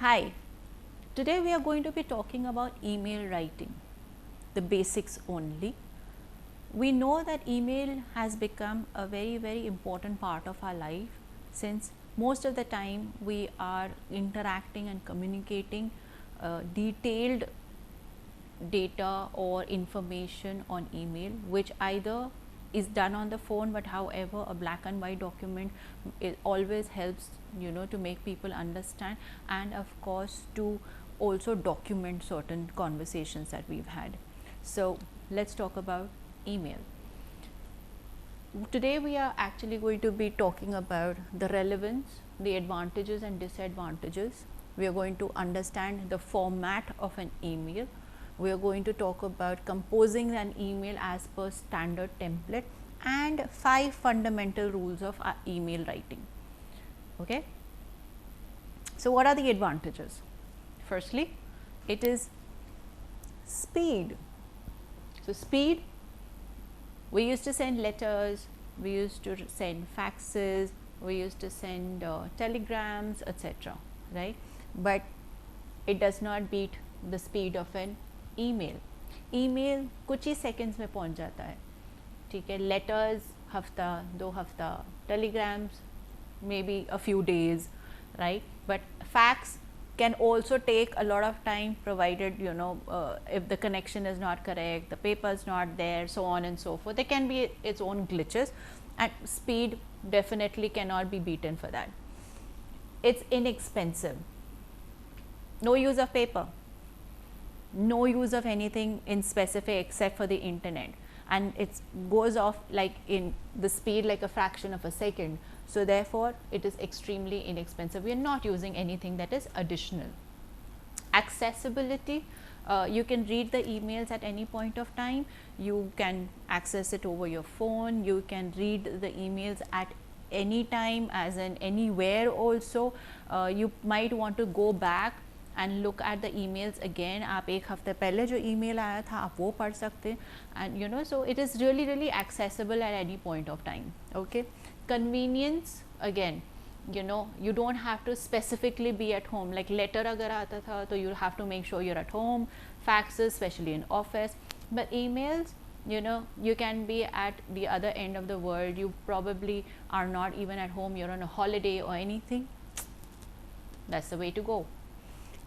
Hi, today we are going to be talking about email writing, the basics only. We know that email has become a very important part of our life, since most of the time we are interacting and communicating detailed data or information on email, which either is done on the phone, but however a black and white document, it always helps to make people understand, and of course to also document certain conversations that we've had. So let's talk about email. Today we are actually going to be talking about the relevance, the advantages and disadvantages. We are going to understand the format of an email. We are going to talk about composing an email as per standard template, and 5 fundamental rules of email writing. Okay. So what are the advantages? Firstly, it is speed. So speed, we used to send letters, we used to send faxes, we used to send telegrams, etc. right? But it does not beat the speed of an email. Email कुछ ही seconds में पहुंच जाता है, ठीक है. Letters हफ्ता 2 हफ्ता, telegrams may be a few days, right. But fax can also take a lot of time, provided if the connection is not correct, the paper is not there, so on and so forth. There can be its own glitches, and speed definitely cannot be beaten for that. It's inexpensive, no use of paper, no use of anything in specific except for the internet, and it goes off like in the speed like a fraction of a second. So therefore it is extremely inexpensive. We are not using anything that is additional. Accessibility, you can read the emails at any point of time. You can access it over your phone. You can read the emails at any time, as in anywhere also. You might want to go back and look at the emails again. आप एक हफ्ते पहले जो email आया था आप वो पढ़ सकते हैं, and so it is really accessible at any point of time. Okay. Convenience, again, you don't have to specifically be at home. Like letter अगर आता था तो you have to make sure you're at home. Faxes, especially in office. But emails, you can be at the other end of the world. You probably are not even at home, you're on a holiday or anything. That's the way to go.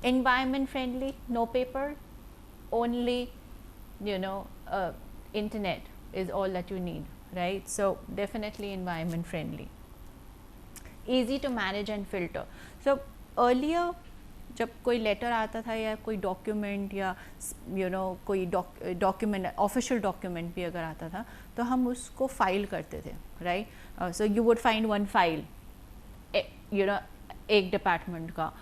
Environment friendly, no paper, only internet is all that you need, right? So definitely environment friendly. Easy to manage and filter. So earlier जब कोई letter आता था या कोई document या कोई document, official document भी अगर आता था तो हम उसको फाइल करते थे, right. So you would find one file, एक डिपार्टमेंट का.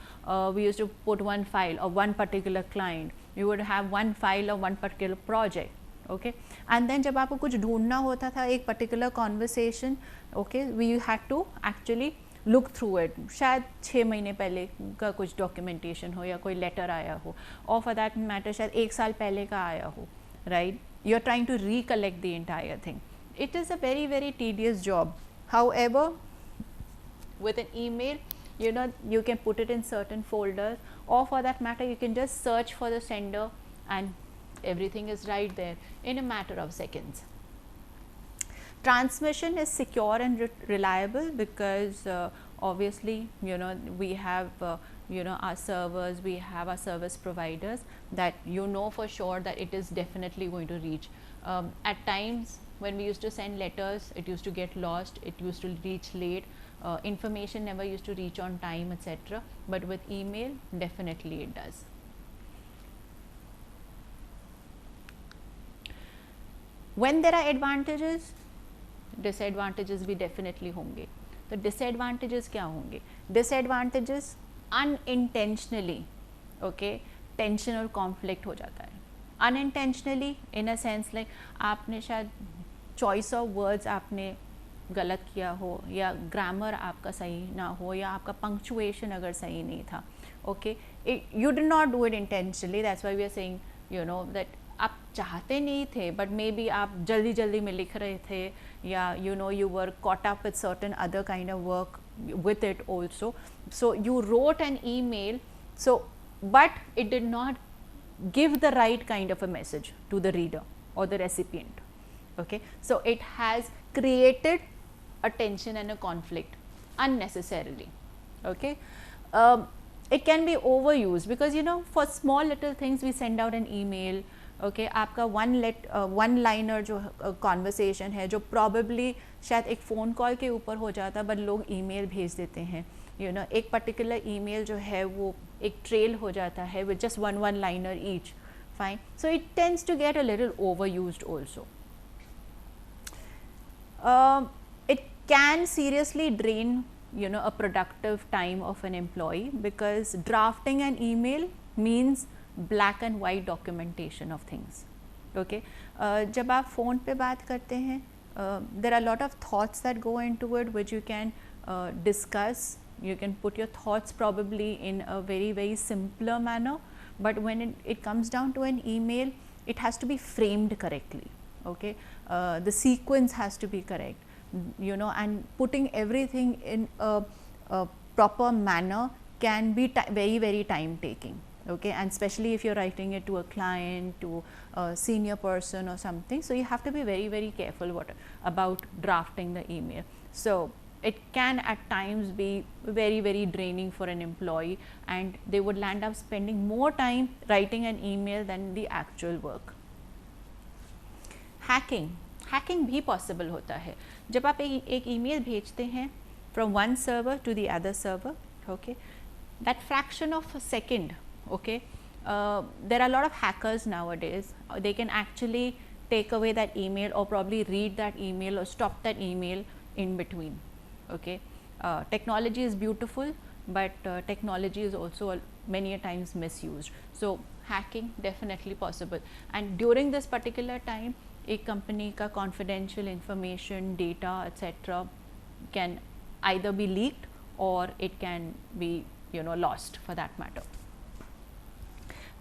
We used to put one file of one particular client. You would have one file of one particular project. Okay. And then जब आपको कुछ ढूंढना होता था एक particular conversation, okay, we had to actually look through it. शायद 6 महीने पहले का कुछ documentation हो या कोई letter आया हो, or for that matter शायद 1 साल पहले का आया हो, right. You are trying to recollect the entire thing. It is a very tedious job. However, with an email, you can put it in certain folders, or for that matter you can just search for the sender and everything is right there in a matter of seconds. Transmission is secure and reliable because obviously we have our servers, we have our service providers that for sure that it is definitely going to reach. At times when we used to send letters, it used to get lost, it used to reach late, information never used to reach on time, etc. But with email, definitely it does. When there are advantages, disadvantages भी definitely होंगे. तो disadvantages क्या होंगे? Disadvantages unintentionally, okay, tension और conflict हो जाता है. Unintentionally in a sense like आपने शायद choice of words आपने गलत किया हो, या ग्रामर आपका सही ना हो, या आपका पंक्चुएशन अगर सही नहीं था, okay, you did not do it intentionally. That's why we are saying that आप चाहते नहीं थे, बट मे बी आप जल्दी में लिख रहे थे, या you were caught up with certain other kind of work with it also. So you wrote an email So, but it did not give the right kind of a message to the reader or the recipient. Okay. So, it has created a tension and a conflict unnecessarily. Okay. It can be overused because for small little things we send out an email. Okay, आपका one liner जो conversation है, जो probably शायद एक phone call के ऊपर हो जाता, but लोग email भेज देते हैं. एक particular email जो है वो एक trail हो जाता है with just one liner each. Fine. So it tends to get a little overused also. It can seriously drain a productive time of an employee, because drafting an email means black and white documentation of things. Okay. जब आप phone पे बात करते हैं, there are a lot of thoughts that go into it which you can discuss. You can put your thoughts probably in a very simpler manner, but when it comes down to an email, it has to be framed correctly. Okay. The sequence has to be correct, and putting everything in a proper manner can be very time taking. Okay, and especially if you're writing it to a client, to a senior person or something, so you have to be very careful about drafting the email. So it can at times be very draining for an employee, and they would land up spending more time writing an email than the actual work. Hacking भी possible होता है. जब आप एक email भेजते हैं from one server to the other server, okay, that fraction of a second, okay, there are a lot of hackers nowadays. They can actually take away that email or probably read that email or stop that email in between. Okay, technology is beautiful, but technology is also many a times misused. So hacking definitely possible, and during this particular time एक company का confidential information, data, etc. can either be leaked or it can be lost for that matter.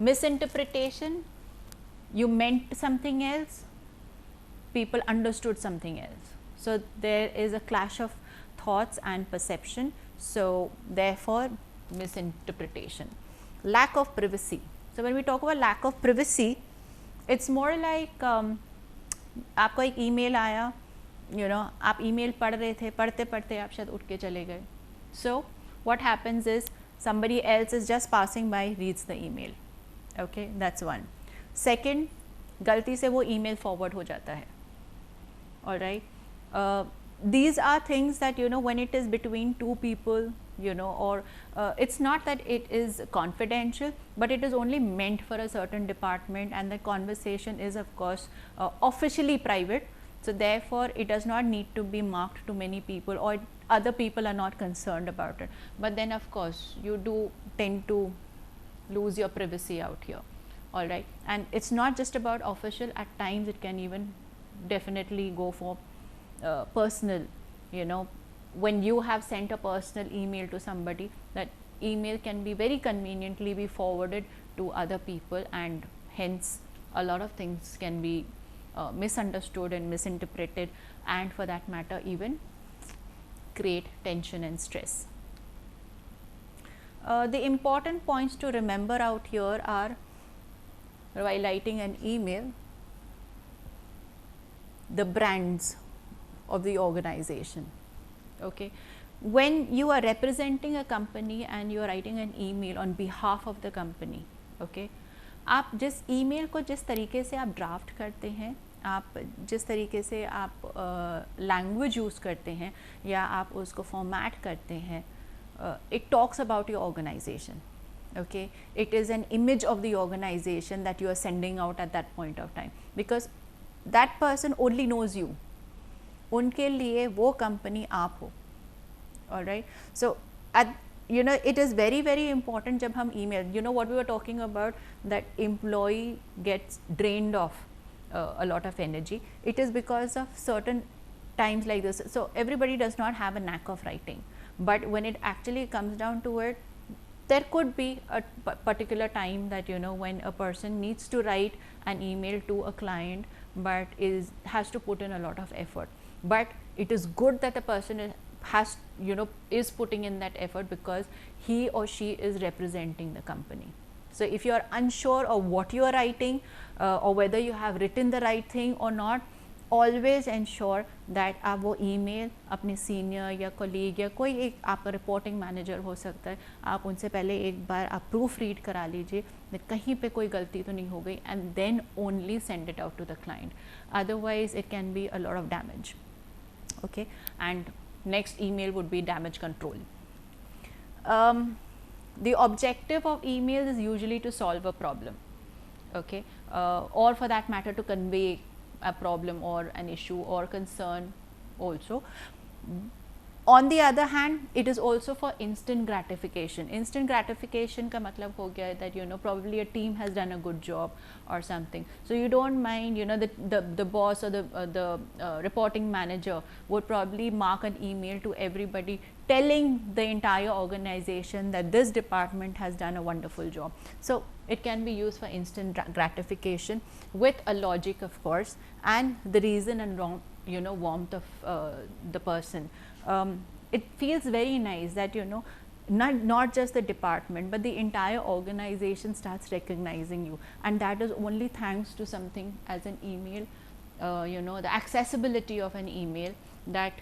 Misinterpretation, you meant something else, people understood something else. So there is a clash of thoughts and perception. So therefore misinterpretation. Lack of privacy. So when we talk about lack of privacy, it's more like आपको एक email आया, आप email पढ़ रहे थे, पढ़ते आप शायद उठ के चले गए. So what happens is somebody else is just passing by, reads the email. Okay, that's one. Second, गलती से वो email forward हो जाता है. All right. These are things that when it is between two people, or it's not that it is confidential, but it is only meant for a certain department, and the conversation is of course officially private. So therefore it does not need to be marked to many people, or other people are not concerned about it. But then of course you do tend to lose your privacy out here. All right. And it's not just about official, at times it can even definitely go for personal. When you have sent a personal email to somebody, that email can be very conveniently be forwarded to other people, and hence a lot of things can be misunderstood and misinterpreted, and for that matter even create tension and stress. The important points to remember out here are, while writing an email, the brands of the organization. Okay, when you are representing a company and you are writing an email on behalf of the company, okay, आप जिस email को जिस तरीके से आप draft करते हैं, आप जिस तरीके से आप language use करते हैं या आप उसको format करते हैं, it talks about your organization. Okay, it is an image of the organization that you are sending out at that point of time, because that person only knows you. उनके लिए वो कंपनी आप हो. All right. So it is very important जब हम email, what we were talking about, that employee gets drained of a lot of energy. It is because of certain times like this. So everybody does not have a knack of writing, but when it actually comes down to it, there could be a particular time that when a person needs to write an email to a client, but has to put in a lot of effort. But it is good that the person has, is putting in that effort because he or she is representing the company. So if you are unsure of what you are writing or whether you have written the right thing or not, always ensure that आप वो email अपने senior या colleague या कोई एक आपका reporting manager हो सकता है, आप उनसे पहले एक बार आप proof read करा लीजिए that कहीं पे कोई गलती तो नहीं हो गई, and then only send it out to the client. Otherwise it can be a lot of damage. Okay, and next email would be damage control. The objective of emails is usually to solve a problem, okay, or for that matter to convey a problem or an issue or concern also. On the other hand, it is also for instant gratification. Instant gratification का मतलब हो गया that probably a team has done a good job or something. So you don't mind, the boss or the reporting manager would probably mark an email to everybody telling the entire organization that this department has done a wonderful job. So it can be used for instant gratification with a logic, of course, and the reason and warmth of the person. It feels very nice that not just the department but the entire organization starts recognizing you, and that is only thanks to something as an email. The accessibility of an email that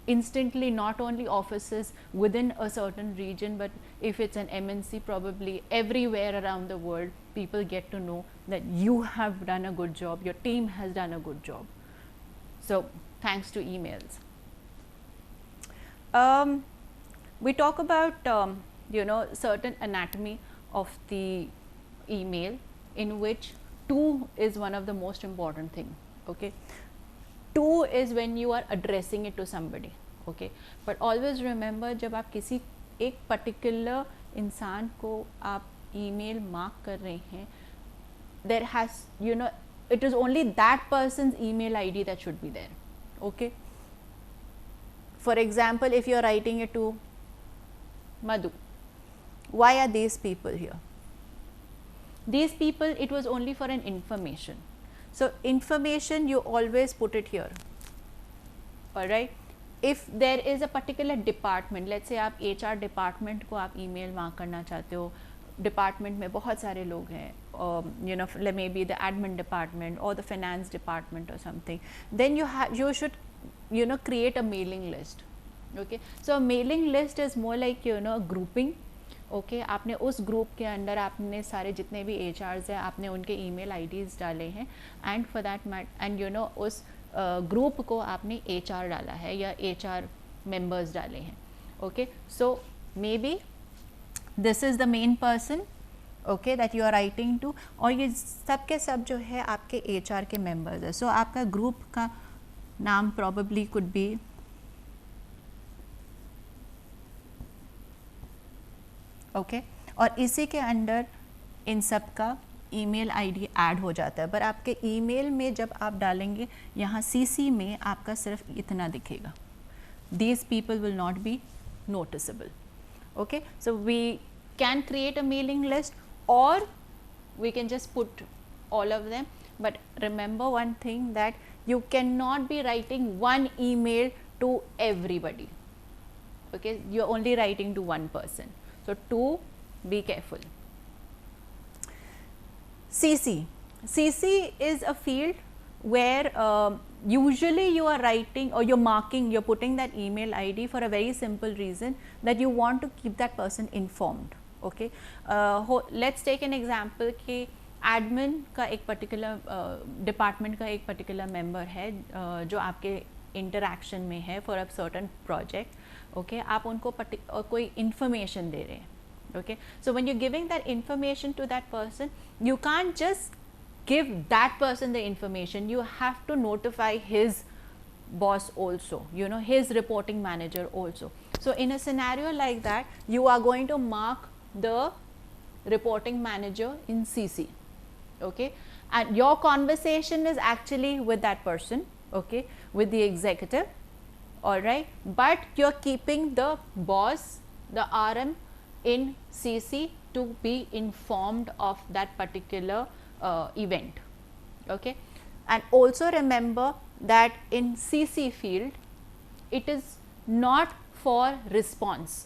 instantly not only offices within a certain region, but if it's an MNC, probably everywhere around the world people get to know that you have done a good job, your team has done a good job. So thanks to emails. We talk about certain anatomy of the email, in which to is one of the most important thing. Okay, to is when you are addressing it to somebody. Okay, but always remember, जब आप किसी एक particular इंसान को आप email mark कर रहे हैं, there has, it is only that person's email ID that should be there. Okay, for example, if you are writing it to Madhu, why are these people here? These people, it was only for an information. So information, you always put it here. Alright, if there is a particular department, let's say आप HR department को आप email mark करना चाहते हो, department में बहुत सारे लोग हैं, maybe the admin department or the finance department or something, then you should create a mailing list. Okay, so a mailing list is more like grouping. Okay, आपने उस ग्रुप के अंदर आपने सारे जितने भी HRs हैं आपने उनके email IDs डाले हैं, and for that and उस ग्रुप को आपने HR डाला है या HR members डाले हैं. Okay, so maybe this is the main person, okay, that you are writing to, और ये सब के सब जो है आपके HR के members है. So आपका ग्रुप का नाम probably could be okay, और इसी के अंदर इन सब का ईमेल आईडी ऐड हो जाता है, पर आपके ईमेल में जब आप डालेंगे यहाँ CC में आपका सिर्फ इतना दिखेगा. These people will not be noticeable. Okay, so we can create a mailing list or we can just put all of them, but remember one thing, that you cannot be writing one email to everybody. Okay, you are only writing to one person. So to be careful. CC is a field where usually you are writing or you're putting that email ID for a very simple reason, that you want to keep that person informed. Okay, let's take an example कि admin का एक particular department का एक particular member है जो आपके interaction में है for a certain project. Okay, आप उनको कोई information दे रहे हैं. Okay, so when you're giving that information to that person, you can't just give that person the information, you have to notify his boss also, his reporting manager also. So in a scenario like that, you are going to mark the reporting manager in CC. Okay, and your conversation is actually with that person, okay, with the executive, alright, but you're keeping the boss, the RM in CC to be informed of that particular event. Okay, and also remember that in CC field, it is not for response.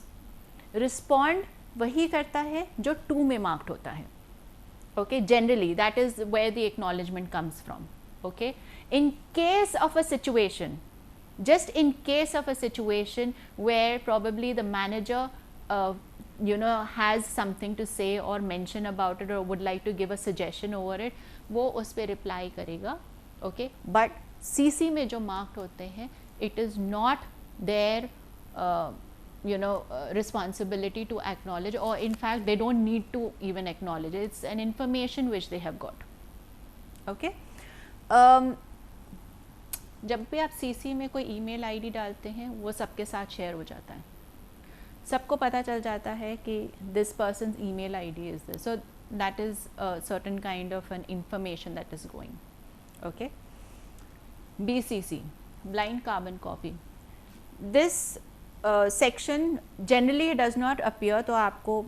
Respond वही करता है जो 2 में marked होता है. Okay, generally that is where the acknowledgement comes from. Okay, in case of a situation, just in case of a situation where probably the manager has something to say or mention about it or would like to give a suggestion over it, वो उस पे reply करेगा. Okay, but CC में जो marked होते हैं, it is not their responsibility to acknowledge, or in fact they don't need to even acknowledge. It's an information which they have got. Okay, जब भी आप CC में कोई email ID डालते हैं वो सबके साथ शेयर हो जाता है, सबको पता चल जाता है कि this person's email ID is this, so that is a certain kind of an information that is going. Okay, BCC, blind carbon copy. This section generally does not appear, तो आपको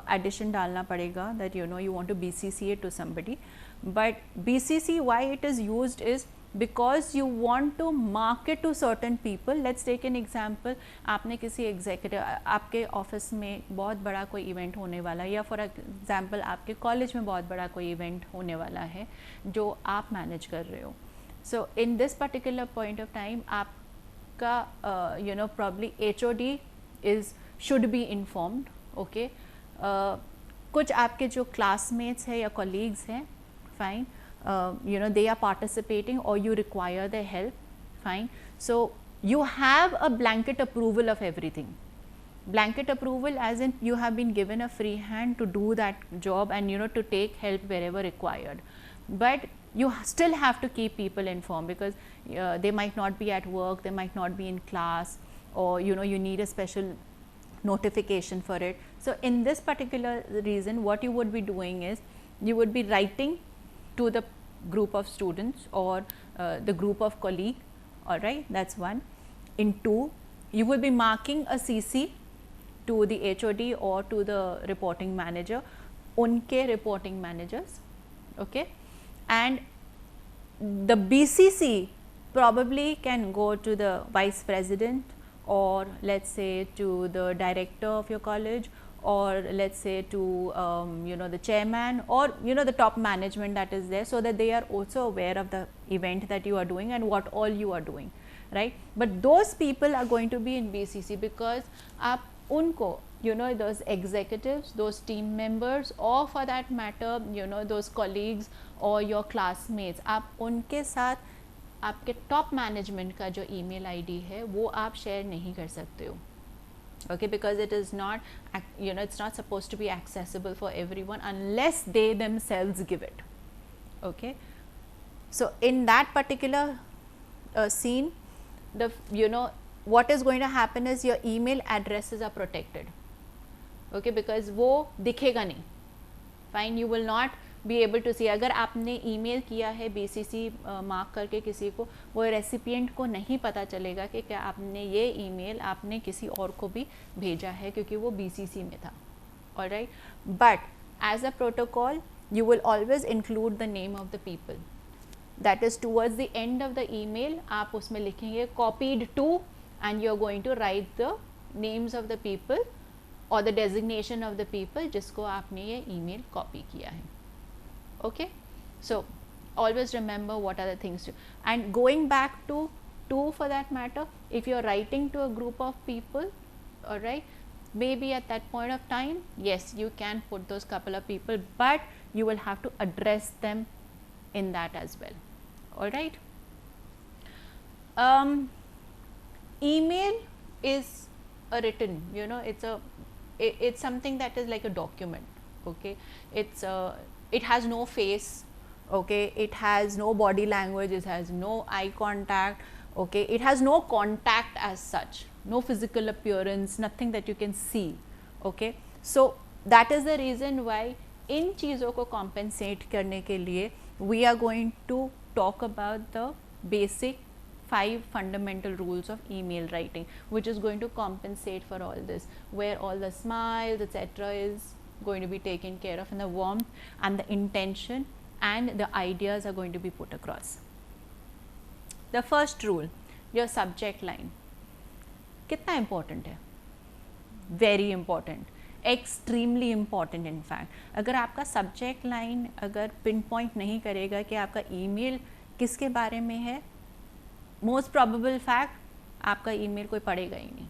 addition डालना पड़ेगा that you want to BCC it to somebody. But BCC, why it is used is because you want to market to certain people. Let's take an example. आपने किसी executive, आपके office में बहुत बड़ा कोई इवेंट होने वाला है, या फॉर एग्जांपल आपके कॉलेज में बहुत बड़ा कोई इवेंट होने वाला है जो आप मैनेज कर रहे हो. So in this particular point of time आप का probably HOD should be informed. Okay, कुछ आपके जो classmates हैं या colleagues हैं, fine, they are participating or you require their help, fine. So you have a blanket approval of everything. Blanket approval as in you have been given a free hand to do that job and to take help wherever required. But you still have to keep people informed because they might not be at work, they might not be in class, or you need a special notification for it. So in this particular reason, what you would be doing is you would be writing to the group of students or the group of colleague. All right, that's one. In two, you will be marking a CC to the HOD or to the reporting manager, unke reporting managers. Okay, and the BCC probably can go to the vice president, or let's say to the director of your college, or let's say to the chairman, or the top management that is there, so that they are also aware of the event that you are doing and what all you are doing, right? But those people are going to be in BCC because aap unko, those executives, those team members, or for that matter those colleagues or your classmates, आप उनके साथ आपके top management का जो email ID है वो आप share नहीं कर सकते हो. Okay, because it is not it's not supposed to be accessible for everyone unless they themselves give it. Okay, so in that particular scene, the what is going to happen is your email addresses are protected. Okay, because वो दिखेगा नहीं. Fine, you will not be able to see. अगर आपने email किया है BCC mark करके किसी को, वो रेसिपिएंट को नहीं पता चलेगा कि क्या आपने ये email आपने किसी और को भी भेजा है क्योंकि वो BCC में था. Alright, but as a protocol you will always include the name of the people. That is towards the end of the email आप उसमें लिखेंगे copied to, and you are going to write the names of the people or the designation of the people जिसको आपने ये email copy किया है. Okay, so always remember what are the things to, and going back to for that matter, if you are writing to a group of people, all right, maybe at that point of time, yes, you can put those couple of people, but you will have to address them in that as well. All right, email is a written, it's something that is like a document. Okay, it has no face. Okay, it has no body language, it has no eye contact. Okay, it has no contact as such, no physical appearance, nothing that you can see. Okay, so that is the reason why इन चीज़ों को compensate करने के लिए we are going to talk about the basic 5 fundamental rules of email writing, which is going to compensate for all this, where all the smiles etc. is going to be taken care of, and the warmth and the intention and the ideas are going to be put across. The first rule, your subject line. कितना important है? Very important, extremely important. In fact अगर आपका subject line अगर pin point नहीं करेगा कि आपका email किसके बारे में है, मोस्ट प्रोबेबल फैक्ट आपका ईमेल कोई पढ़ेगा ही नहीं,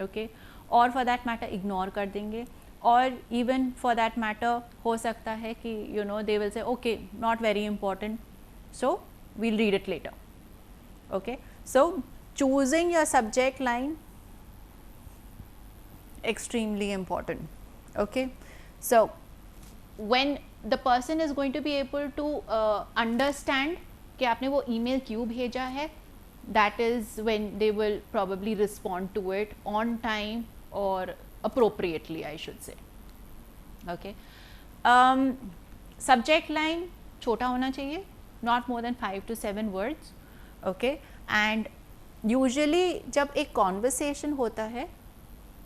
ओके और फॉर दैट मैटर इग्नोर कर देंगे, और इवन फॉर दैट मैटर हो सकता है कि you know they will say okay not very important, so we'll read it later, okay. So choosing your subject line extremely important, okay. So when the person is going to be able to understand कि आपने वो email क्यों भेजा है, that is when they will probably respond to it on time or appropriately, I should say, okay. Subject line छोटा होना चाहिए, not more than 5 to 7 words, okay. And usually जब एक conversation होता है,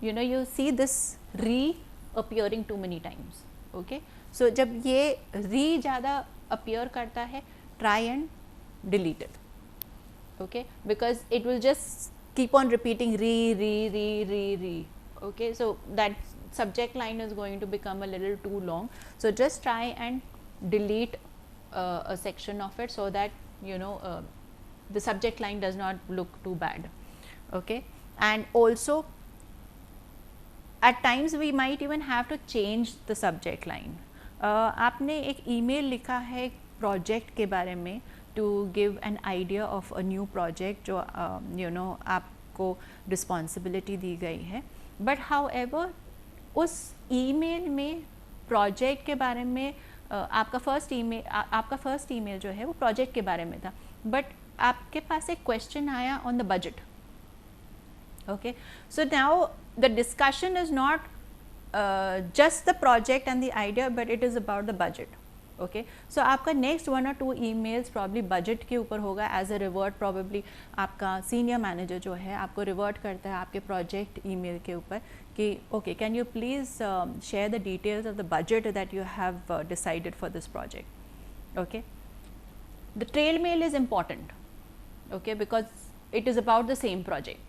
you know you see this reappearing too many times, okay. So जब ये re ज़्यादा appear करता है, try and delete it, okay, because it will just keep on repeating re, okay. So that subject line is going to become a little too long, so just try and delete a section of it so that you know the subject line does not look too bad, okay. And also at times we might even have to change the subject line. आपने एक email लिखा है project के बारे में to give an idea of a new project जो you know आपको responsibility दी गई है, but however उस email में project के बारे में आपका first email जो है वो project के बारे में था, but आपके पास एक question आया on the budget, okay. So now the discussion is not just the project and the idea, but it is about the budget, okay. So आपका next 1 or 2 emails probably budget के ऊपर होगा, as a revert probably आपका senior manager जो है आपको revert करता है आपके project email के ऊपर कि okay can you please share the details of the budget that you have decided for this project, okay. The trail mail is important, okay, because it is about the same project.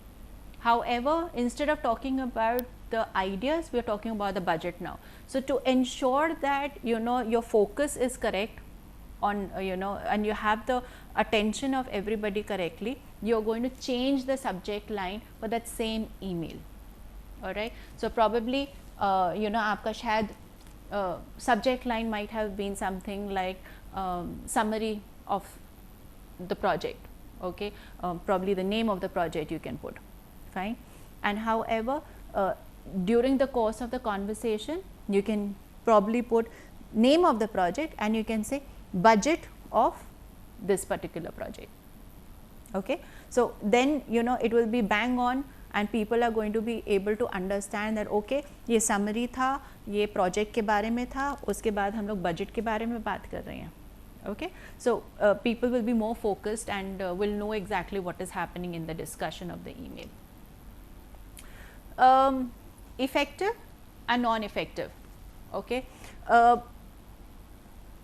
However, instead of talking about the ideas, we are talking about the budget now. So to ensure that you know your focus is correct on you know and you have the attention of everybody correctly, you are going to change the subject line for that same email, all right. So probably you know आपका शायद subject line might have been something like summary of the project, okay. Probably the name of the project you can put, fine. And however during the course of the conversation you can probably put name of the project and you can say budget of this particular project, okay. So then you know it will be bang on and people are going to be able to understand that okay ये summary था, ये project के बारे में था, उसके बाद हम लोग budget के बारे में बात कर रहे हैं, okay. So people will be more focused and will know exactly what is happening in the discussion of the email. Effective and non-effective, okay.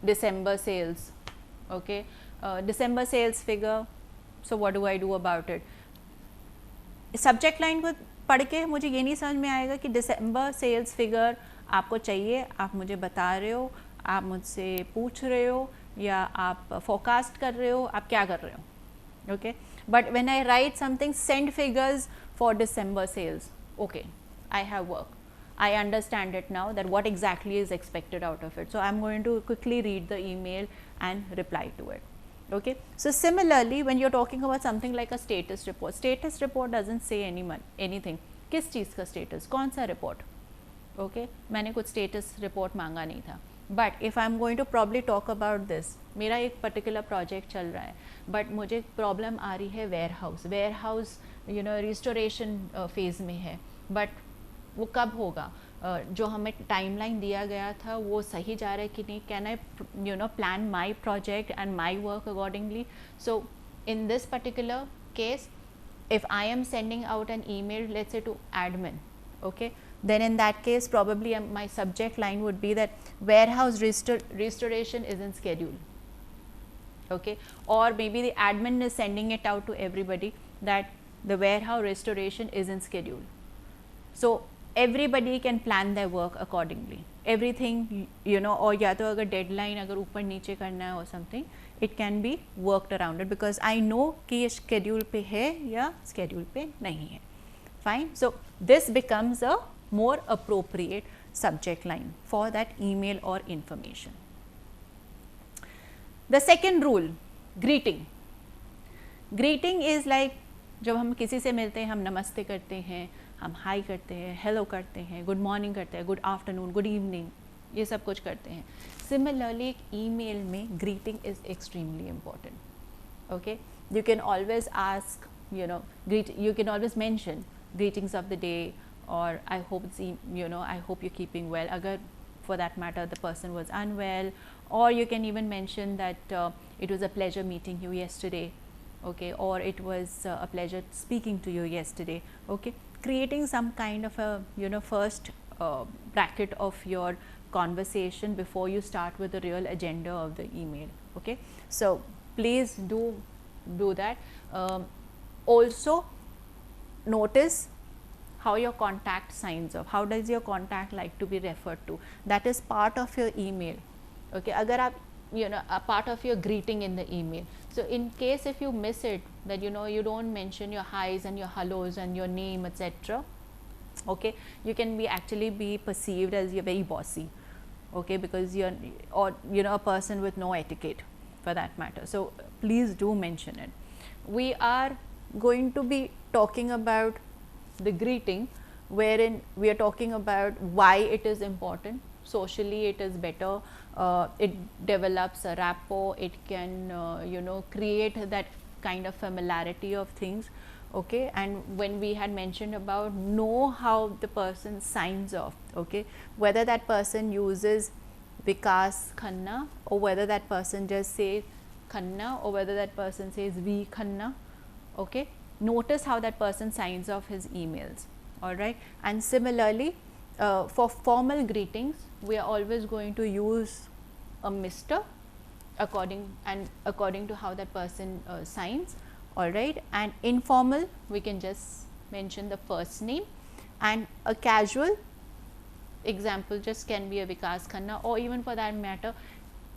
December sales, okay. December sales figure, so what do I do about it? Subject line को पढ़ के मुझे ये नहीं समझ में आएगा कि December sales figure आपको चाहिए, आप मुझे बता रहे हो, आप मुझसे पूछ रहे हो या आप forecast कर रहे हो, आप क्या कर रहे हो, okay. But when I write something send figures for December sales, okay, I have work, I understand it now that what exactly is expected out of it. So I am going to quickly read the email and reply to it, okay. So similarly when you are talking about something like a status report doesn't say anything किस चीज़ का status, कौन सा report, okay. मैंने कुछ status report मांगा नहीं था, but if I am going to probably talk about this, मेरा एक particular project चल रहा है but मुझे problem आ रही है warehouse you know restoration phase में है, but वो कब होगा, जो हमें टाइमलाइन दिया गया था वो सही जा रहा है कि नहीं, can I you know plan my project and my work accordingly. So in this particular case if I am sending out an email let's say to admin, okay, then in that case probably my subject line would be that warehouse restoration is in schedule, okay, or maybe the admin is sending it out to everybody that the warehouse restoration isn't scheduled. So everybody can plan their work accordingly. Everything, you know, or या तो अगर deadline अगर ऊपर नीचे करना है or something, it can be worked around it because I know कि ये schedule पे है या schedule पे नहीं है. Fine. So this becomes a more appropriate subject line for that email or information. The second rule, greeting. Greeting is like जब हम किसी से मिलते हैं हम नमस्ते करते हैं, हम हाई करते हैं, हेलो करते हैं, गुड मॉर्निंग करते हैं, गुड आफ्टरनून, गुड इवनिंग, ये सब कुछ करते हैं. सिमिलरली एक ईमेल में greeting is extremely important. Okay, you can always ask, you know, you can always mention greetings of the day, or I hope I hope you're keeping well, agar for that matter the person was unwell, or you can even mention that it was a pleasure meeting you yesterday, okay, or it was a pleasure speaking to you yesterday. Okay, creating some kind of a first bracket of your conversation before you start with the real agenda of the email. Okay, so please do that. Also notice how your contact signs off. How does your contact like to be referred to? That is part of your email. Okay, agar aap a part of your greeting in the email. So in case if you miss it, that you don't mention your highs and your hellos and your name, etc. Okay, you can actually be perceived as you're very bossy. Okay, because you're, or a person with no etiquette for that matter. So please do mention it. We are going to be talking about the greeting, wherein we are talking about why it is important. Socially it is better, it develops a rapport, it can create that kind of familiarity of things. Okay, and when we had mentioned about know how the person signs off, okay, whether that person uses Vikas Khanna or whether that person just says Khanna or whether that person says V Khanna. Okay, notice how that person signs off his emails. All right, and similarly for formal greetings we are always going to use a Mr. according to how that person signs. All right, and informal we can just mention the first name, and a casual example just can be a Vikas Khanna, or even for that matter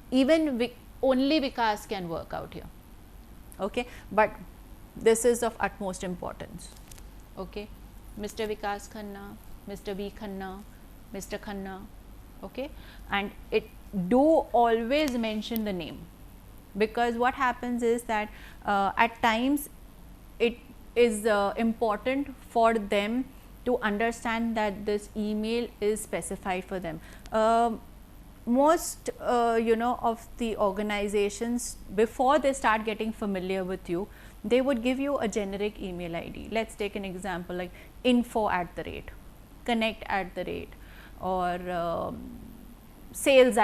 even only Vikas can work out here. Okay, but this is of utmost importance. Okay, Mr. Vikas Khanna, Mr. V Khanna, Mr. Khanna. Okay, and it do always mention the name, because what happens is that at times it is important for them to understand that this email is specified for them. Most of the organizations, before they start getting familiar with you, they would give you a generic email ID. Let's take an example like info@, connect@, or sales@.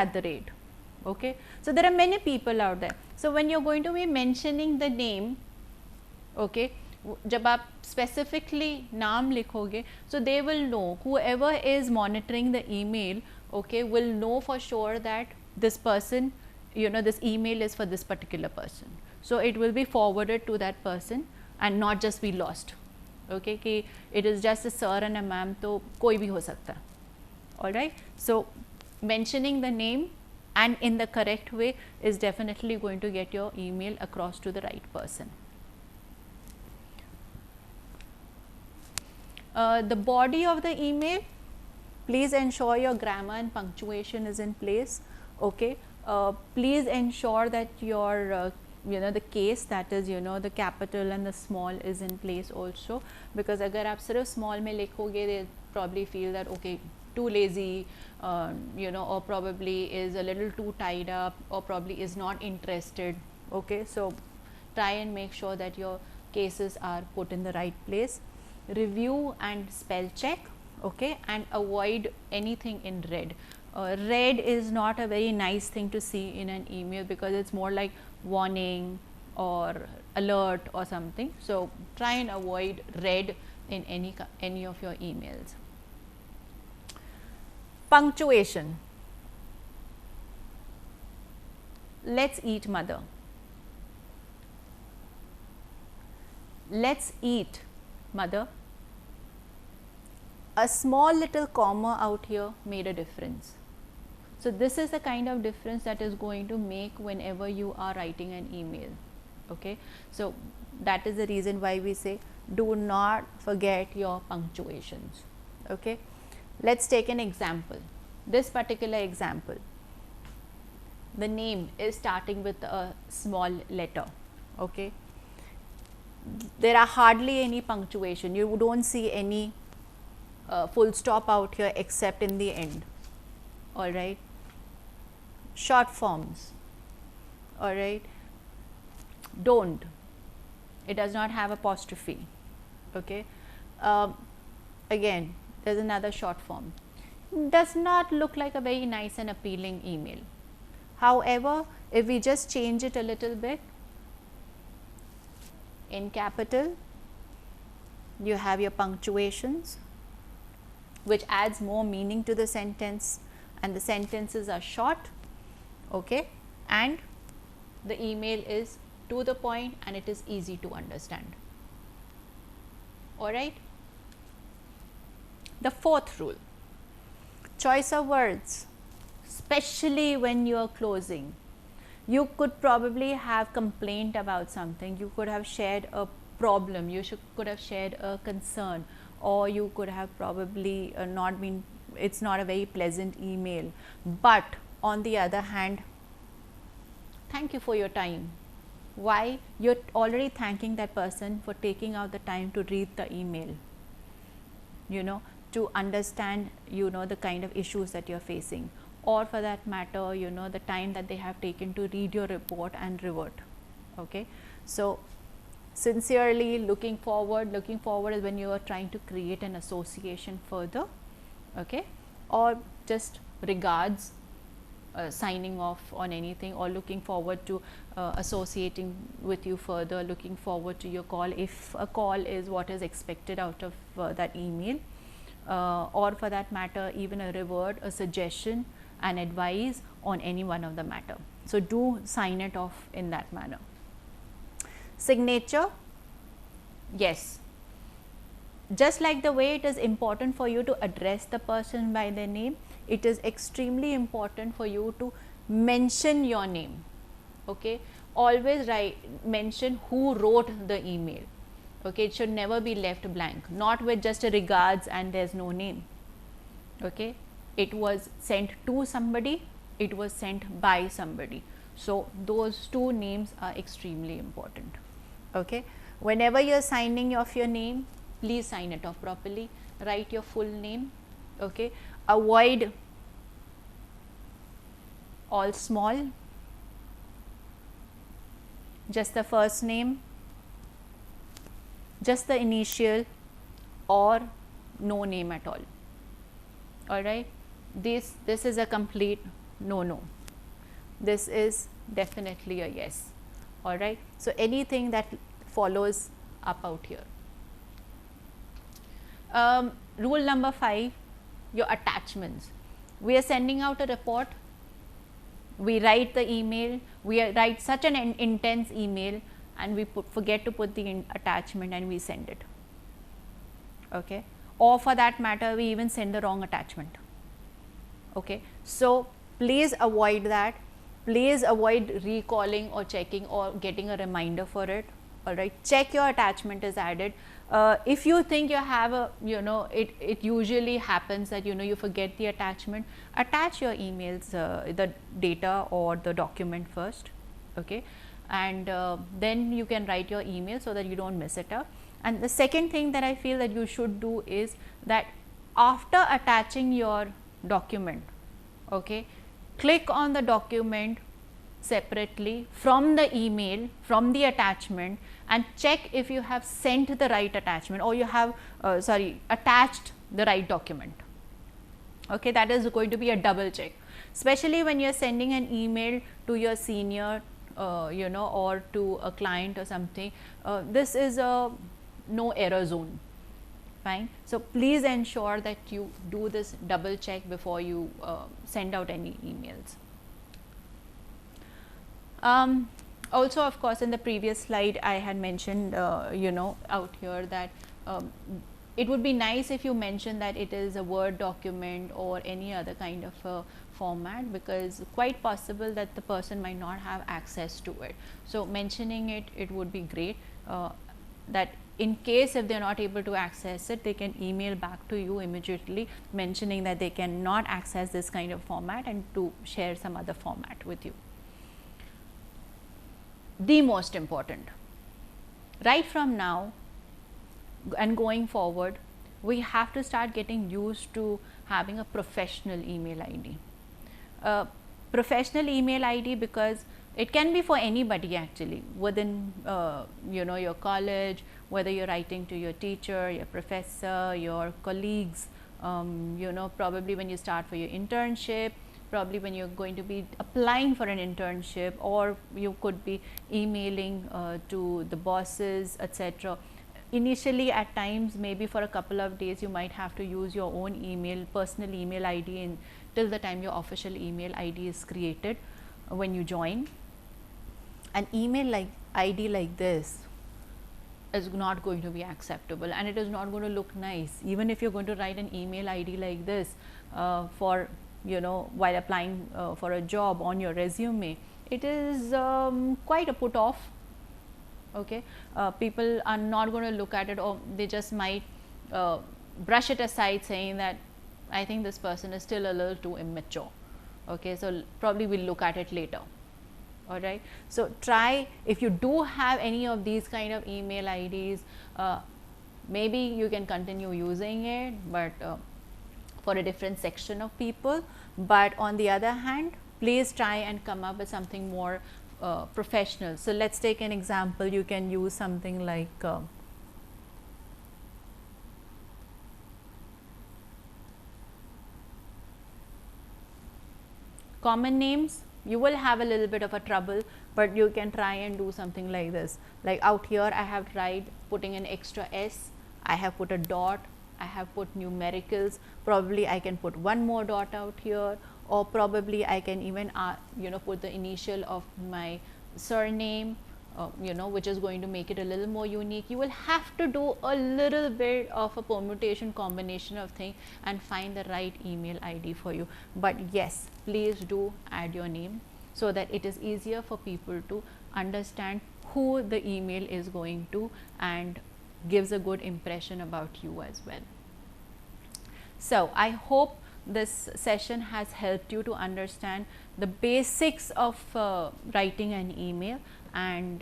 Okay, so there are many people out there. So when you're going to be mentioning the name, okay, जब आप specifically नाम लिखोगे, so they will know, whoever is monitoring the email, okay, will know for sure that this person, this email is for this particular person. So it will be forwarded to that person and not just be lost. Okay, कि it is just a sir and a ma'am, तो कोई भी हो सकता है. All right, so mentioning the name and in the correct way is definitely going to get your email across to the right person. The body of the email, please ensure your grammar and punctuation is in place. Okay, please ensure that your the case, that is the capital and the small is in place also, because agar aap sirf small mein likhoge, they probably feel that okay, too lazy, or probably is a little too tied up, or probably is not interested. Okay, so try and make sure that your cases are put in the right place. Review and spell check. Okay, and avoid anything in red. Red is not a very nice thing to see in an email, because it's more like warning or alert or something. So try and avoid red in any of your emails. Punctuation. Let's eat, mother. Let's eat mother. A small little comma out here made a difference. So, this is the kind of difference that is going to make whenever you are writing an email. Okay. So, that is the reason why we say do not forget your punctuations. Okay. Let us take an example. This particular example, the name is starting with a small letter. Okay. There are hardly any punctuation, you do not see any full stop out here except in the end. All right. Short forms, all right. Don't, it does not have apostrophe. Okay. Again, there is another short form, does not look like a very nice and appealing email. However, if we just change it a little bit, in capital, you have your punctuations, which adds more meaning to the sentence, and the sentences are short, okay, and the email is to the point and it is easy to understand. All right. The fourth rule, choice of words, especially when you are closing. You could probably have complained about something, you could have shared a problem, you could have shared a concern, or you could have probably not been, it is not a very pleasant email, but on the other hand, thank you for your time. Why? You are already thanking that person for taking out the time to read the email, you know, to understand, you know, the kind of issues that you are facing, or for that matter, you know, the time that they have taken to read your report and revert. Okay. So, sincerely looking forward is when you are trying to create an association further, okay, or just regards, signing off on anything, or looking forward to associating with you further, looking forward to your call if a call is what is expected out of that email, or for that matter even a reward, a suggestion, an advice on any one of the matter. So, do sign it off in that manner. Signature, yes, just like the way it is important for you to address the person by their name, it is extremely important for you to mention your name. Okay. Always mention who wrote the email. Okay. It should never be left blank, not with just a regards and there is no name. Okay. It was sent to somebody, it was sent by somebody. So, those two names are extremely important. Okay. Whenever you are signing off your name, please sign it off properly, write your full name. Okay. Avoid all small, just the first name, just the initial, or no name at all. All right. This is a complete no. This is definitely a yes. All right. So, anything that follows up out here. Rule number 5, your attachments. We are sending out a report, we write the email, we write such an intense email, and we forget to put the attachment and we send it. Okay. Or for that matter, we even send the wrong attachment. Okay. So, please avoid that, please avoid recalling or checking or getting a reminder for it. All right. Check your attachment is added. If you think you have a, you know, it usually happens that, you know, you forget the attachment, attach your emails, the data or the document first. Okay. And then you can write your email so that you do not mess it up. And the second thing that I feel that you should do is that after attaching your document, okay, click on the document separately from the email, from the attachment, and check if you have sent the right attachment or you have attached the right document. Okay, that is going to be a double check, especially when you are sending an email to your senior, you know, or to a client or something. This is a no error zone. Fine. So, please ensure that you do this double check before you send out any emails. Also, of course, in the previous slide I had mentioned, you know, out here that it would be nice if you mention that it is a Word document or any other kind of a format, because quite possible that the person might not have access to it. So, mentioning it would be great, that in case if they are not able to access it, they can email back to you immediately mentioning that they cannot access this kind of format and to share some other format with you. The most important, right from now and going forward, we have to start getting used to having a professional email ID. Professional email ID, because it can be for anybody actually within your college, whether you're writing to your teacher, your professor, your colleagues, probably when you start for your internship, probably when you're going to be applying for an internship, or you could be emailing to the bosses, etc. Initially, at times, maybe for a couple of days, you might have to use your own email, personal email ID till the time your official email ID is created when you join. An email ID like this is not going to be acceptable, and it is not going to look nice. Even if you're going to write an email ID like this for while applying for a job on your resume, it is quite a put off. Okay, people are not going to look at it, or they just might brush it aside, saying that I think this person is still a little too immature. Okay, so probably we'll look at it later. All right, so try, if you do have any of these kind of email IDs, maybe you can continue using it, but for a different section of people. But on the other hand, please try and come up with something more professional. So let's take an example. You can use something like common names. You will have a little bit of a trouble, but you can try and do something like this. Like out here, I have tried putting an extra S, I have put a dot, I have put numericals. Probably I can put one more dot out here, or probably I can even put the initial of my surname, which is going to make it a little more unique. You will have to do a little bit of a permutation combination of things and find the right email ID for you. But yes, please do add your name so that it is easier for people to understand who the email is going to, and gives a good impression about you as well. So I hope this session has helped you to understand the basics of writing an email, and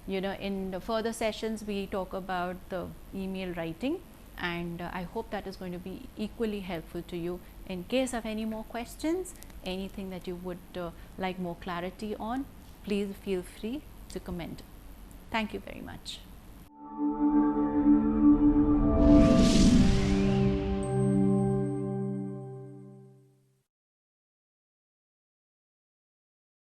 in the further sessions we talk about the email writing, and I hope that is going to be equally helpful to you. In case of any more questions, anything that you would like more clarity on, please feel free to comment. Thank you very much.